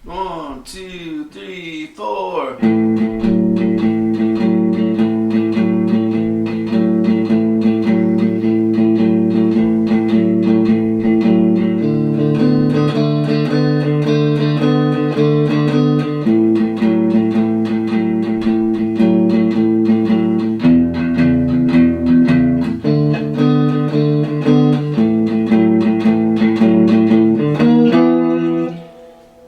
1, 2, 3, 4.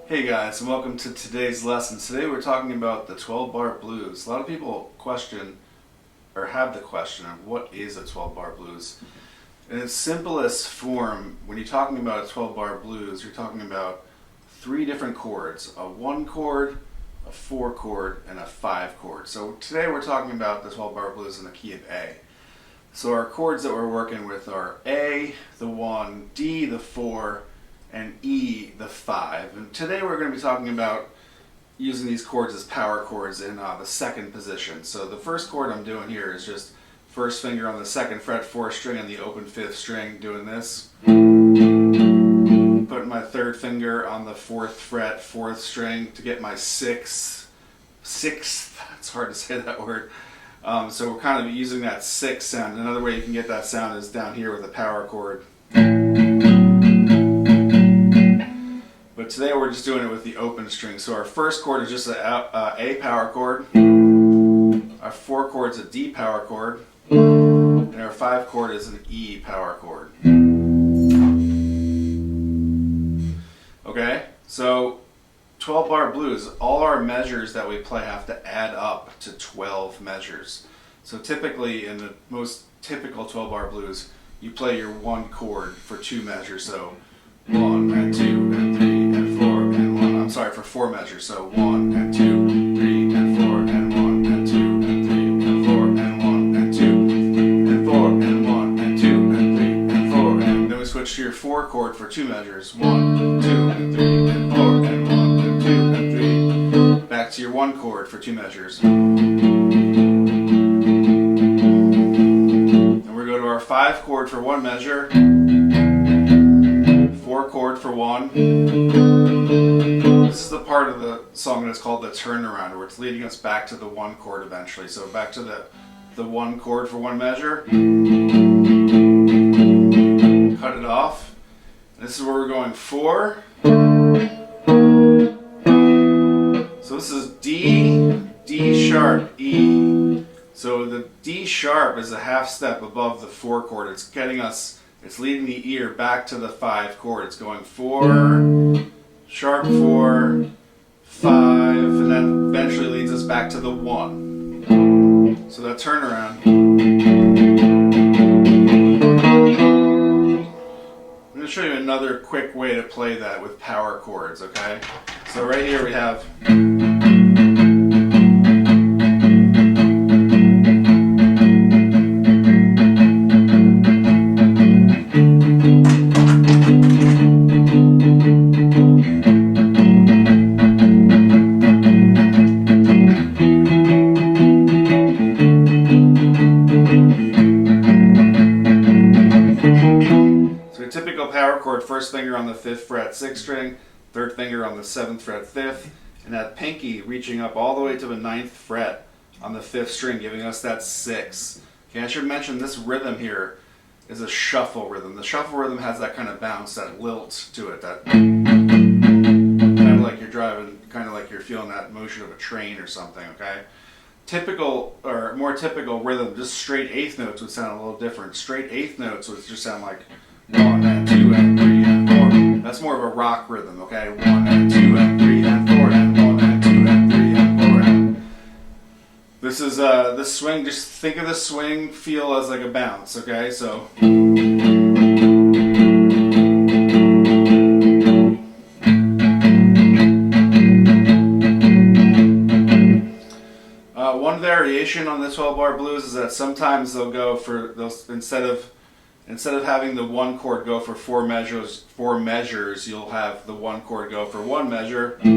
Hey guys, and welcome to today's lesson. Today we're talking about the 12-bar blues. A lot of people question or have the question of what is a 12-bar blues. In its simplest form, when you're talking about a 12-bar blues, you're talking about three different chords: a 1 chord, a 4 chord, and a 5 chord. So today we're talking about the 12-bar blues in the key of A. So our chords that we're working with are A, the 1, D, the 4, and E, the 5. And today we're going to be talking about using these chords as power chords in the second position. So the first chord I'm doing here is just first finger on the 2nd fret, 4th string, and the open 5th string, doing this. Putting my 3rd finger on the 4th fret, 4th string to get my 6th, it's hard to say that word. So we're kind of using that 6th sound. Another way you can get that sound is down here with a power chord. But today we're just doing it with the open string. So our first chord is just a power chord. Our 4 chord is a D power chord. And our 5 chord is an E power chord. Okay, so 12-bar blues, all our measures that we play have to add up to 12 measures. So typically in the most typical 12-bar blues, you play your 1 chord for 2 measures. So 1 and 2 and 3 and 4 and 1. I'm sorry, for 4 measures. So 1 and 2, 3 and 4 and 1 and 2 and 3 and 4 and 1 and 2 and 4 and 1 and 2 and 3 and 4. And then we switch to your 4 chord for 2 measures. 1, 2 and 3 and 4 and 1 and 2 and 3. Back to your 1 chord for 2 measures. And we go to our 5 chord for 1 measure. 4 chord for 1. This is the part of the song that's called the turnaround, where it's leading us back to the 1 chord eventually. So back to the 1 chord for 1 measure. Cut it off. This is where we're going 4. So this is D, D sharp, E. So the D sharp is a half step above the 4 chord. It's getting us, it's leading the ear back to the 5 chord. It's going 4, sharp 4, 5, and then eventually leads us back to the 1. So that turnaround. I'm going to show you another quick way to play that with power chords, okay? So right here we have... typical power chord, first finger on the 5th fret, 6th string, 3rd finger on the 7th fret, 5th, and that pinky reaching up all the way to the 9th fret on the 5th string, giving us that 6. Okay, I should mention this rhythm here is a shuffle rhythm. The shuffle rhythm has that kind of bounce, that lilt to it, that kind of like you're driving, kind of like you're feeling that motion of a train or something, okay? Typical, or more typical rhythm, just straight 8th notes would sound a little different. Straight 8th notes would just sound like 1 and 2 and 3 and 4. That's more of a rock rhythm, okay? 1 and 2 and 3 and 4 and 1 and 2 and 3 and 4 and... This is the swing. Just think of the swing feel as like a bounce, okay? So... one variation on the 12-bar blues is that sometimes they'll go for those instead of having the 1 chord go for 4 measures, you'll have the 1 chord go for 1 measure, 4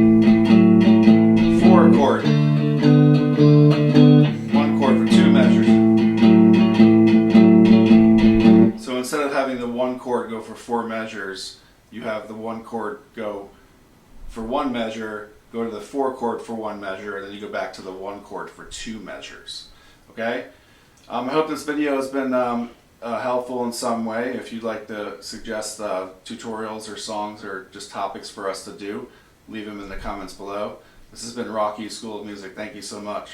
chord, 1 chord for 2 measures. So instead of having the 1 chord go for 4 measures, you have the 1 chord go for one measure, go to the 4 chord for one measure, and then you go back to the 1 chord for 2 measures. Okay? I hope this video has been helpful in some way. If you'd like to suggest tutorials or songs or just topics for us to do, leave them in the comments below. This has been Rocky School of Music. Thank you so much.